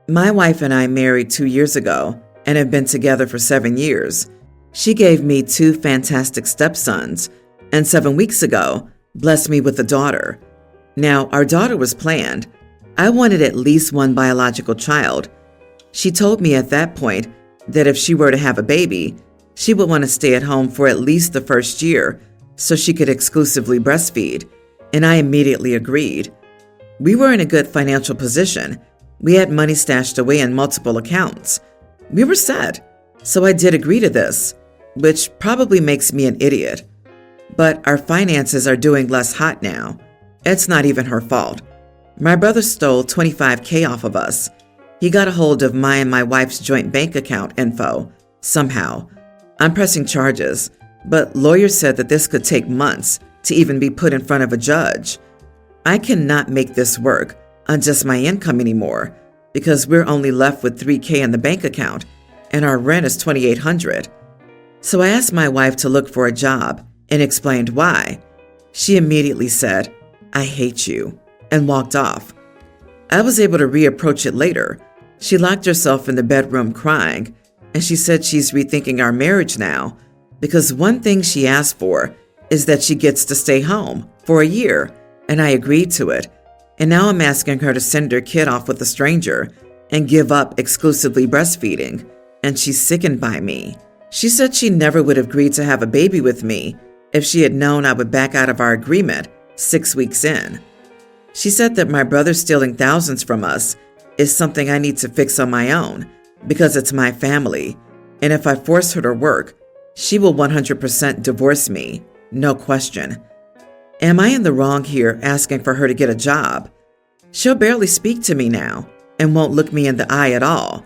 My wife and I married 2 years ago and have been together for 7 years. She gave me 2 fantastic stepsons and 7 weeks ago blessed me with a daughter. Now, our daughter was planned. I wanted at least one biological child. She told me at that point that if she were to have a baby, she would want to stay at home for at least the first year so she could exclusively breastfeed, and I immediately agreed. We were in a good financial position. We had money stashed away in multiple accounts. We were set, so I did agree to this, which probably makes me an idiot. But our finances are doing less hot now. It's not even her fault. My brother stole $25,000 off of us. He got a hold of my and my wife's joint bank account info, somehow. I'm pressing charges, but lawyers said that this could take months to even be put in front of a judge. I cannot make this work on just my income anymore because we're only left with $3,000 in the bank account and our rent is $2,800. So I asked my wife to look for a job and explained why. She immediately said, "I hate you," and walked off. I was able to reapproach it later. She locked herself in the bedroom crying, and she said she's rethinking our marriage now because one thing she asked for is that she gets to stay home for a year, and I agreed to it. And now I'm asking her to send her kid off with a stranger and give up exclusively breastfeeding, and she's sickened by me. She said she never would have agreed to have a baby with me if she had known I would back out of our agreement 6 weeks in. She said that my brother stealing thousands from us is something I need to fix on my own because it's my family, and if I force her to work, she will 100% divorce me, no question. Am I in the wrong here asking for her to get a job? She'll barely speak to me now and won't look me in the eye at all.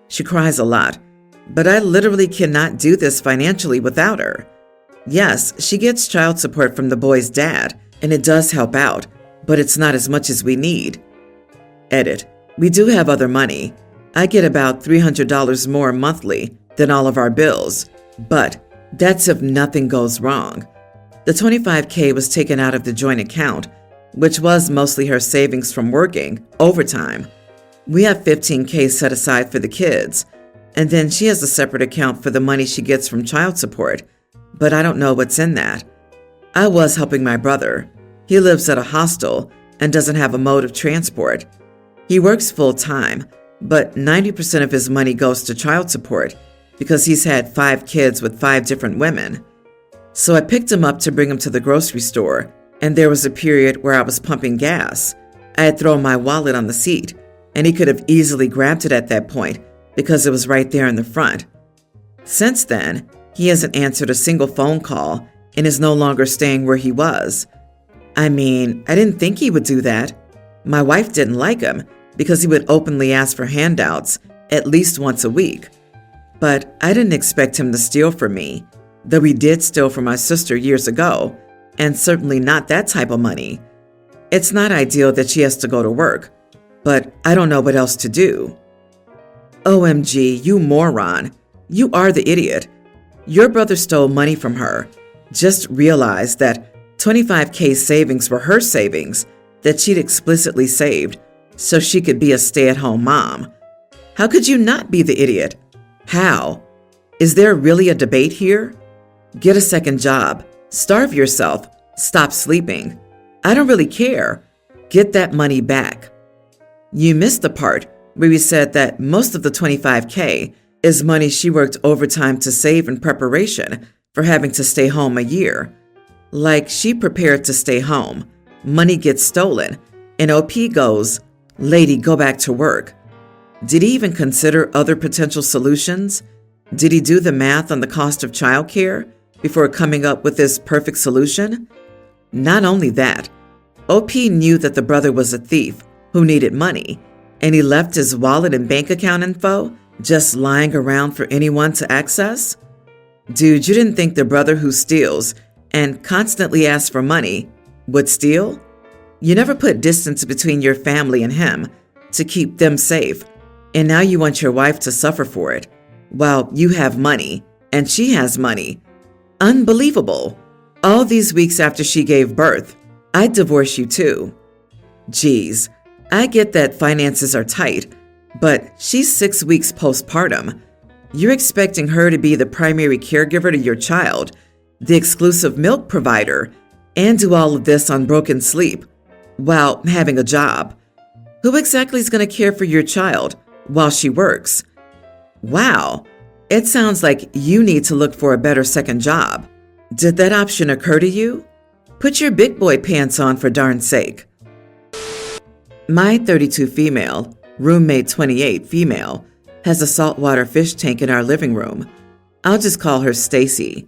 She cries a lot, but I literally cannot do this financially without her. Yes, she gets child support from the boy's dad, and it does help out, but it's not as much as we need. Edit. We do have other money. I get about $300 more monthly than all of our bills, but that's if nothing goes wrong. The $25,000 was taken out of the joint account, which was mostly her savings from working overtime. We have $15,000 set aside for the kids, and then she has a separate account for the money she gets from child support, but I don't know what's in that. I was helping my brother. He lives at a hostel and doesn't have a mode of transport. He works full-time, but 90% of his money goes to child support because he's had 5 kids with 5 different women. So I picked him up to bring him to the grocery store, and there was a period where I was pumping gas. I had thrown my wallet on the seat, and he could have easily grabbed it at that point because it was right there in the front. Since then, he hasn't answered a single phone call and is no longer staying where he was. I mean, I didn't think he would do that. My wife didn't like him because he would openly ask for handouts at least once a week. But I didn't expect him to steal from me, though he did steal from my sister years ago, and certainly not that type of money. It's not ideal that she has to go to work, but I don't know what else to do. OMG, you moron. You are the idiot. Your brother stole money from her. Just realize that $25,000 savings were her savings that she'd explicitly saved so she could be a stay-at-home mom. How could you not be the idiot? How? Is there really a debate here? Get a second job. Starve yourself. Stop sleeping. I don't really care. Get that money back. You missed the part where we said that most of the $25,000 is money she worked overtime to save in preparation for having to stay home a year. Like she prepared to stay home, money gets stolen, and OP goes, "Lady, go back to work." Did he even consider other potential solutions? Did he do the math on the cost of childcare before coming up with this perfect solution? Not only that, OP knew that the brother was a thief who needed money, and he left his wallet and bank account info just lying around for anyone to access? Dude, you didn't think the brother who steals and constantly asks for money would steal? You never put distance between your family and him to keep them safe, and now you want your wife to suffer for it, while you have money and she has money. Unbelievable. All these weeks after she gave birth, I'd divorce you too. Geez, I get that finances are tight, But she's 6 weeks postpartum. You're expecting her to be the primary caregiver to your child, the exclusive milk provider, and do all of this on broken sleep while having a job. Who exactly is going to care for your child while she works? Wow, it sounds like you need to look for a better second job. Did that option occur to you? Put your big boy pants on for darn's sake. My 32 female, roommate 28 female, has a saltwater fish tank in our living room. I'll just call her Stacy.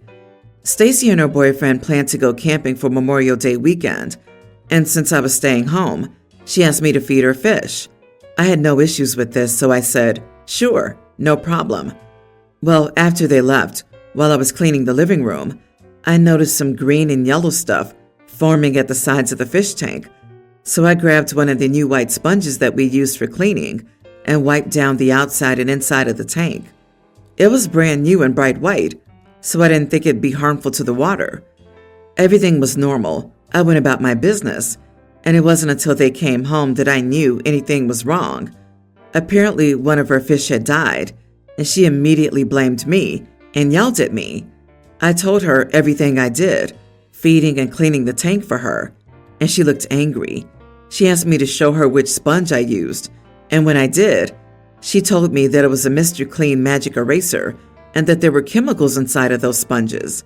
Stacy and her boyfriend planned to go camping for Memorial Day weekend, and since I was staying home, she asked me to feed her fish. I had no issues with this, so I said, sure, no problem. Well, after they left, while I was cleaning the living room, I noticed some green and yellow stuff forming at the sides of the fish tank. So I grabbed one of the new white sponges that we used for cleaning and wiped down the outside and inside of the tank. It was brand new and bright white, so I didn't think it'd be harmful to the water. Everything was normal. I went about my business, and it wasn't until they came home that I knew anything was wrong. Apparently, one of her fish had died, and she immediately blamed me and yelled at me. I told her everything I did, feeding and cleaning the tank for her, and she looked angry. She asked me to show her which sponge I used, and when I did, she told me that it was a Mr. Clean magic eraser and that there were chemicals inside of those sponges.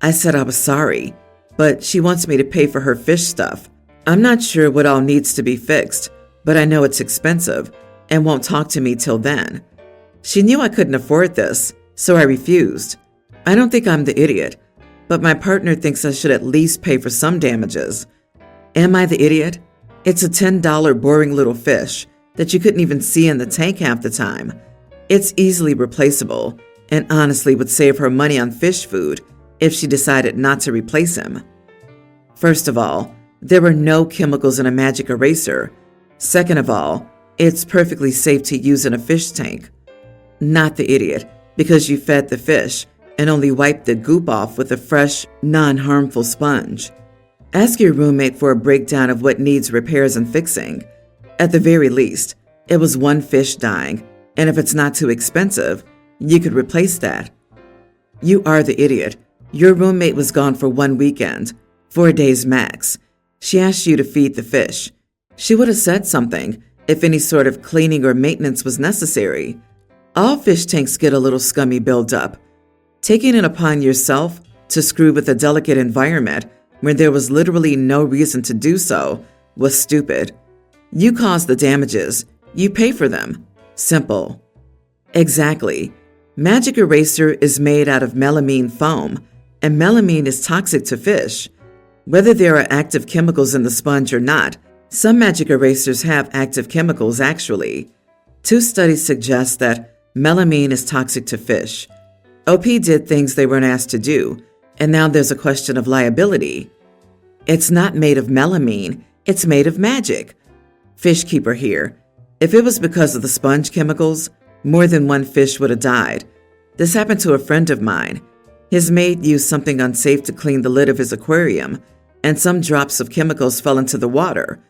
I said I was sorry, but she wants me to pay for her fish stuff. I'm not sure what all needs to be fixed, but I know it's expensive and won't talk to me till then. She knew I couldn't afford this, so I refused. I don't think I'm the idiot, but my partner thinks I should at least pay for some damages. Am I the idiot? It's a $10 boring little fish that you couldn't even see in the tank half the time. It's easily replaceable and honestly would save her money on fish food if she decided not to replace him. First of all, there were no chemicals in a magic eraser. Second of all, it's perfectly safe to use in a fish tank. Not the idiot, because you fed the fish and only wiped the goop off with a fresh, non-harmful sponge. Ask your roommate for a breakdown of what needs repairs and fixing. At the very least, it was one fish dying, and if it's not too expensive, you could replace that. You are the idiot. Your roommate was gone for one weekend, 4 days max. She asked you to feed the fish. She would have said something if any sort of cleaning or maintenance was necessary. All fish tanks get a little scummy buildup. Taking it upon yourself to screw with a delicate environment when there was literally no reason to do so was stupid. You caused the damages. You pay for them. Simple. Exactly. Magic eraser is made out of melamine foam, and melamine is toxic to fish. Whether there are active chemicals in the sponge or not, some magic erasers have active chemicals actually. 2 studies suggest that melamine is toxic to fish. OP did things they weren't asked to do, and now there's a question of liability. It's not made of melamine, it's made of magic. Fishkeeper here. If it was because of the sponge chemicals, more than one fish would have died. This happened to a friend of mine. His maid used something unsafe to clean the lid of his aquarium, and some drops of chemicals fell into the water.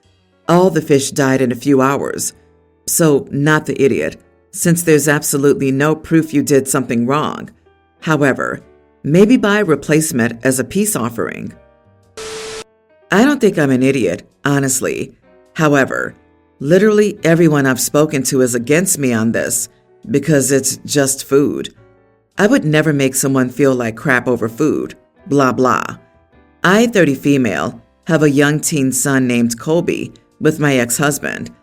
All the fish died in a few hours. So, not the idiot, since there's absolutely no proof you did something wrong. However, maybe buy a replacement as a peace offering. I don't think I'm an idiot, honestly. However, literally everyone I've spoken to is against me on this because it's just food. I would never make someone feel like crap over food. Blah, blah. I, 30 female, have a young teen son named Colby with my ex-husband.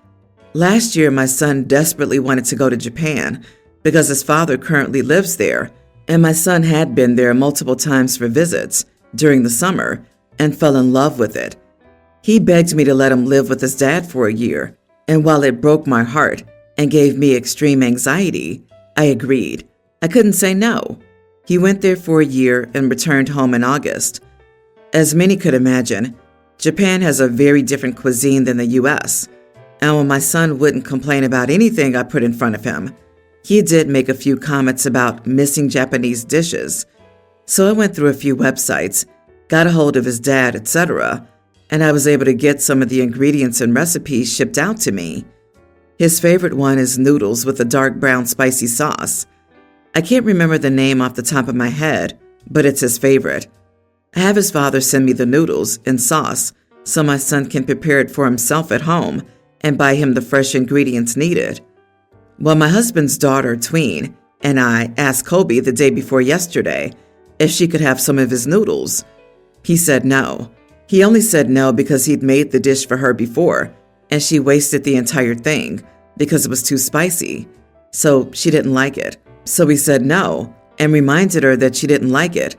Last year, my son desperately wanted to go to Japan because his father currently lives there, and my son had been there multiple times for visits during the summer and fell in love with it. He begged me to let him live with his dad for a year, and while it broke my heart and gave me extreme anxiety, I agreed. I couldn't say no. He went there for a year and returned home in August. As many could imagine, Japan has a very different cuisine than the U.S., and when my son wouldn't complain about anything I put in front of him, he did make a few comments about missing Japanese dishes. So I went through a few websites, got a hold of his dad, etc., and I was able to get some of the ingredients and recipes shipped out to me. His favorite one is noodles with a dark brown spicy sauce. I can't remember the name off the top of my head, but it's his favorite. I have his father send me the noodles and sauce so my son can prepare it for himself at home and buy him the fresh ingredients needed. Well, my husband's daughter, Tween, and I asked Kobe the day before yesterday if she could have some of his noodles. He said no. He only said no because he'd made the dish for her before, and she wasted the entire thing because it was too spicy. So she didn't like it. So he said no and reminded her that she didn't like it.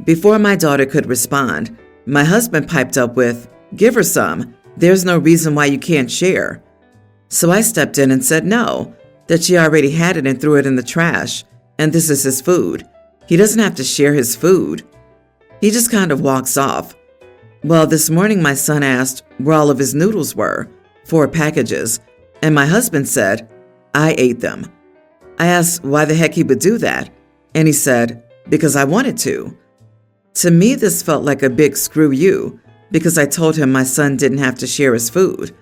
Before my daughter could respond, my husband piped up with, "Give her some. There's no reason why you can't share." So I stepped in and said no, that she already had it and threw it in the trash, and this is his food. He doesn't have to share his food. He just kind of walks off. Well, this morning my son asked where all of his noodles were, 4 packages, and my husband said, "I ate them." I asked why the heck he would do that, and he said, "Because I wanted to." To me, this felt like a big screw you, because I told him my son didn't have to share his food.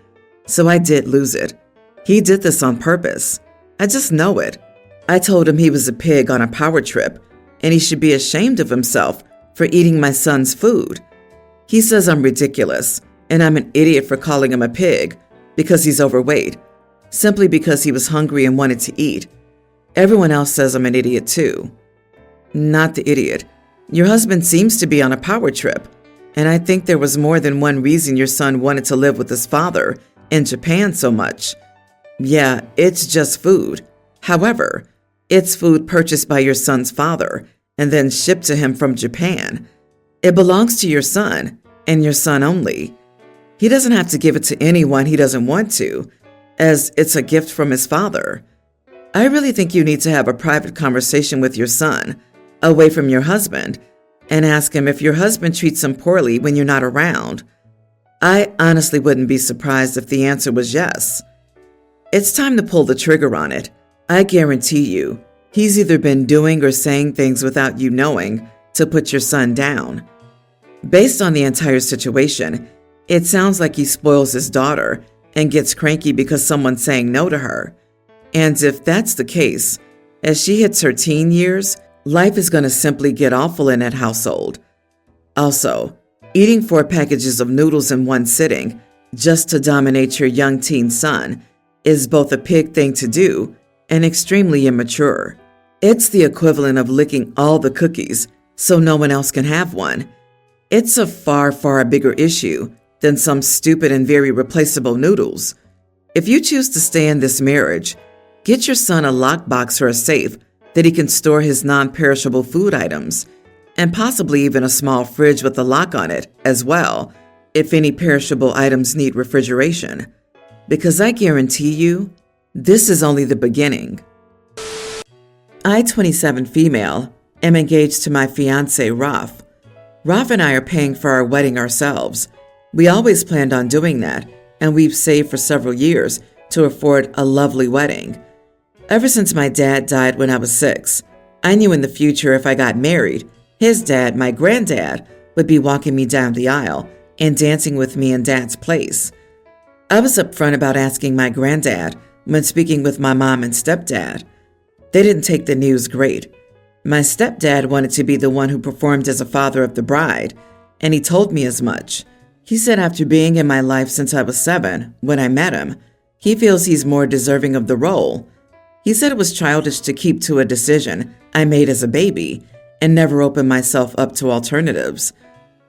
So I did lose it. He did this on purpose. I just know it. I told him he was a pig on a power trip, and he should be ashamed of himself for eating my son's food. He says I'm ridiculous, and I'm an idiot for calling him a pig because he's overweight, simply because he was hungry and wanted to eat. Everyone else says I'm an idiot too. Not the idiot. Your husband seems to be on a power trip, and I think there was more than one reason your son wanted to live with his father in Japan so much. Yeah, it's just food. However, it's food purchased by your son's father and then shipped to him from Japan. It belongs to your son, and your son only. He doesn't have to give it to anyone he doesn't want to, as it's a gift from his father. I really think you need to have a private conversation with your son, away from your husband, and ask him if your husband treats him poorly when you're not around. I honestly wouldn't be surprised if the answer was yes. It's time to pull the trigger on it. I guarantee you, he's either been doing or saying things without you knowing to put your son down. Based on the entire situation, it sounds like he spoils his daughter and gets cranky because someone's saying no to her. And if that's the case, as she hits her teen years, life is going to simply get awful in that household. Also, eating 4 packages of noodles in one sitting just to dominate your young teen son is both a pig thing to do and extremely immature. It's the equivalent of licking all the cookies so no one else can have one. It's a far, far bigger issue than some stupid and very replaceable noodles. If you choose to stay in this marriage, get your son a lockbox or a safe that he can store his non-perishable food items, and possibly even a small fridge with a lock on it as well, if any perishable items need refrigeration. Because I guarantee you, this is only the beginning. I, 27 female, am engaged to my fiancé, Raf. Raf and I are paying for our wedding ourselves. We always planned on doing that, and we've saved for several years to afford a lovely wedding. Ever since my dad died when I was 6, I knew in the future if I got married, his dad, my granddad, would be walking me down the aisle and dancing with me in Dad's place. I was upfront about asking my granddad when speaking with my mom and stepdad. They didn't take the news great. My stepdad wanted to be the one who performed as a father of the bride, and he told me as much. He said after being in my life since I was 7, when I met him, he feels he's more deserving of the role. He said it was childish to keep to a decision I made as a baby and never open myself up to alternatives.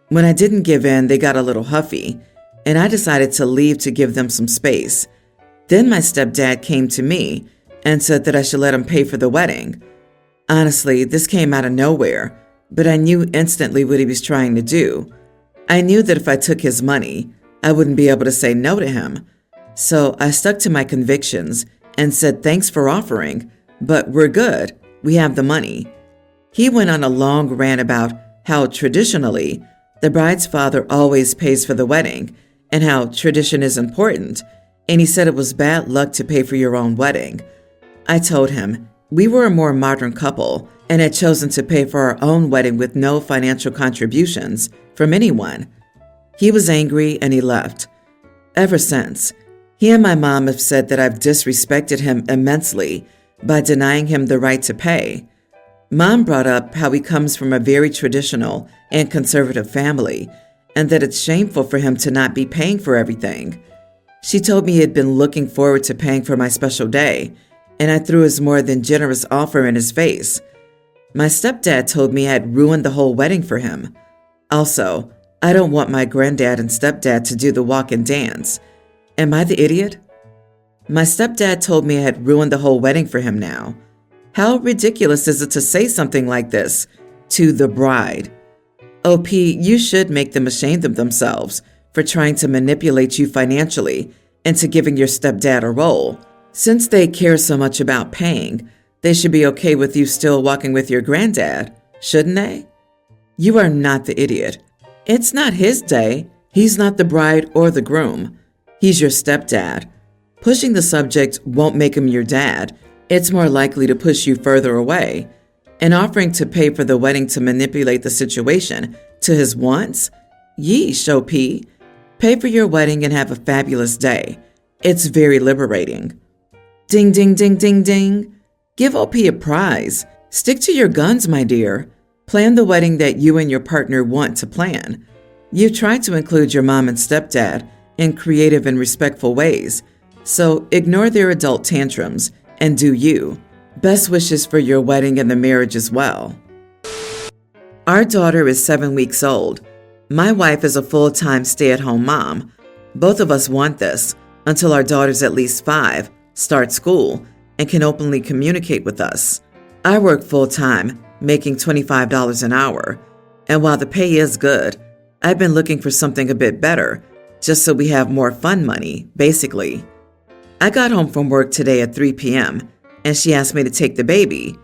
When I didn't give in, they got a little huffy, and I decided to leave to give them some space. Then my stepdad came to me and said that I should let him pay for the wedding. Honestly, this came out of nowhere, but I knew instantly what he was trying to do. I knew that if I took his money, I wouldn't be able to say no to him. So I stuck to my convictions and said thanks for offering, but we're good. We have the money. He went on a long rant about how traditionally the bride's father always pays for the wedding and how tradition is important, and he said it was bad luck to pay for your own wedding. I told him we were a more modern couple and had chosen to pay for our own wedding with no financial contributions from anyone. He was angry and he left. Ever since, He and my mom have said that I've disrespected him immensely by denying him the right to pay. Mom brought up how he comes from a very traditional and conservative family and that it's shameful for him to not be paying for everything. She told me he had been looking forward to paying for my special day, and I threw his more than generous offer in his face. My stepdad told me I had ruined the whole wedding for him. Also, I don't want my granddad and stepdad to do the walk and dance. Am I the idiot? My stepdad told me I had ruined the whole wedding for him now. How ridiculous is it to say something like this to the bride? OP, you should make them ashamed of themselves for trying to manipulate you financially into giving your stepdad a role. Since they care so much about paying, they should be okay with you still walking with your granddad, shouldn't they? You are not the idiot. It's not his day. He's not the bride or the groom. He's your stepdad. Pushing the subject won't make him your dad. It's more likely to push you further away. And offering to pay for the wedding to manipulate the situation to his wants? Yeesh, OP. Pay for your wedding and have a fabulous day. It's very liberating. Ding, ding, ding, ding, ding. Give OP a prize. Stick to your guns, my dear. Plan the wedding that you and your partner want to plan. You've tried to include your mom and stepdad in creative and respectful ways, so ignore their adult tantrums and do you. Best wishes for your wedding and the marriage as well. Our daughter is 7 weeks old. My wife is a full-time stay-at-home mom. Both of us want this until our daughter's at least 5, start school, and can openly communicate with us. I work full-time, making $25 an hour, and while the pay is good, I've been looking for something a bit better, just so we have more fun money, basically. I got home from work today at 3 p.m., and she asked me to take the baby.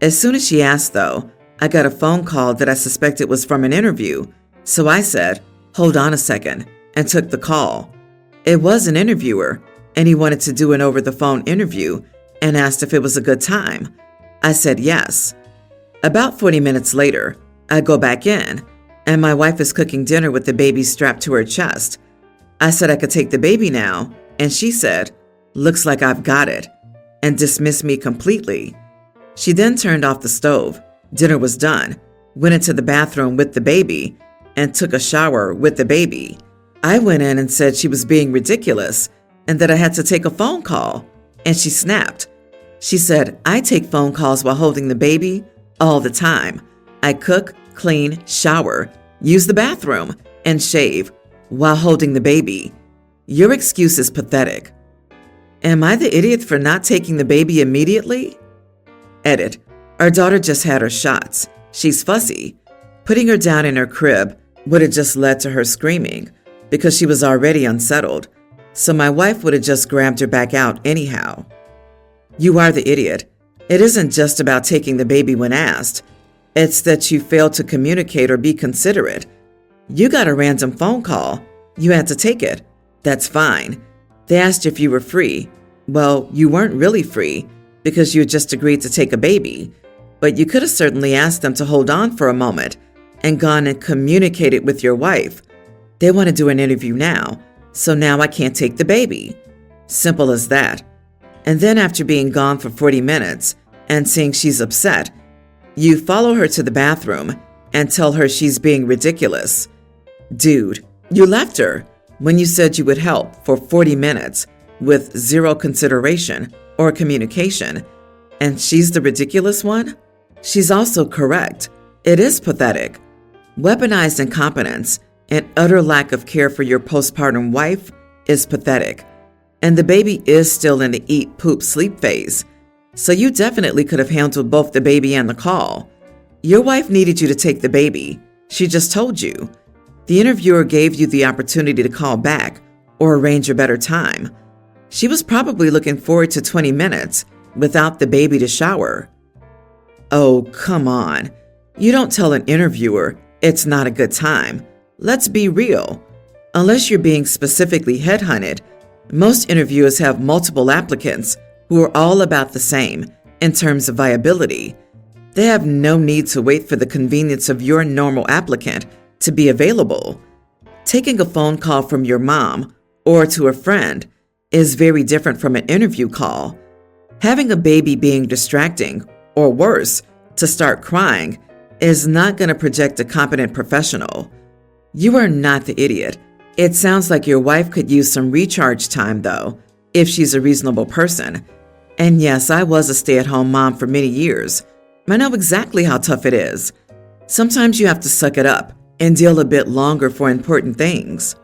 As soon as she asked, though, I got a phone call that I suspected was from an interview, so I said, "Hold on a second," and took the call. It was an interviewer, and he wanted to do an over-the-phone interview and asked if it was a good time. I said yes. About 40 minutes later, I go back in, and my wife is cooking dinner with the baby strapped to her chest. I said I could take the baby now, and she said, "Looks like I've got it," and dismissed me completely. She then turned off the stove. Dinner was done, went into the bathroom with the baby, and took a shower with the baby. I went in and said she was being ridiculous and that I had to take a phone call, and she snapped. She said, "I take phone calls while holding the baby all the time. I cook, clean, shower, use the bathroom, and shave while holding the baby. Your excuse is pathetic." Am I the idiot for not taking the baby immediately? Edit. Our daughter just had her shots. She's fussy. Putting her down in her crib would have just led to her screaming because she was already unsettled. So my wife would have just grabbed her back out anyhow. You are the idiot. It isn't just about taking the baby when asked. It's that you failed to communicate or be considerate. You got a random phone call. You had to take it. That's fine. They asked if you were free. Well, you weren't really free because you had just agreed to take a baby. But you could have certainly asked them to hold on for a moment and gone and communicated with your wife. They want to do an interview now, so now I can't take the baby. Simple as that. And then after being gone for 40 minutes and seeing she's upset, you follow her to the bathroom and tell her she's being ridiculous. Dude, you left her when you said you would help for 40 minutes with zero consideration or communication, and she's the ridiculous one? She's also correct. It is pathetic. Weaponized incompetence and utter lack of care for your postpartum wife is pathetic. And the baby is still in the eat, poop, sleep phase. So you definitely could have handled both the baby and the call. Your wife needed you to take the baby. She just told you. The interviewer gave you the opportunity to call back or arrange a better time. She was probably looking forward to 20 minutes without the baby to shower. Oh, come on. You don't tell an interviewer it's not a good time. Let's be real. Unless you're being specifically headhunted, most interviewers have multiple applicants who are all about the same in terms of viability. They have no need to wait for the convenience of your normal applicant to be available. Taking a phone call from your mom or to a friend is very different from an interview call. Having a baby being distracting, or worse, to start crying, is not going to project a competent professional. You are not the idiot. It sounds like your wife could use some recharge time, though, if she's a reasonable person. And yes, I was a stay-at-home mom for many years. I know exactly how tough it is. Sometimes you have to suck it up and deal a bit longer for important things.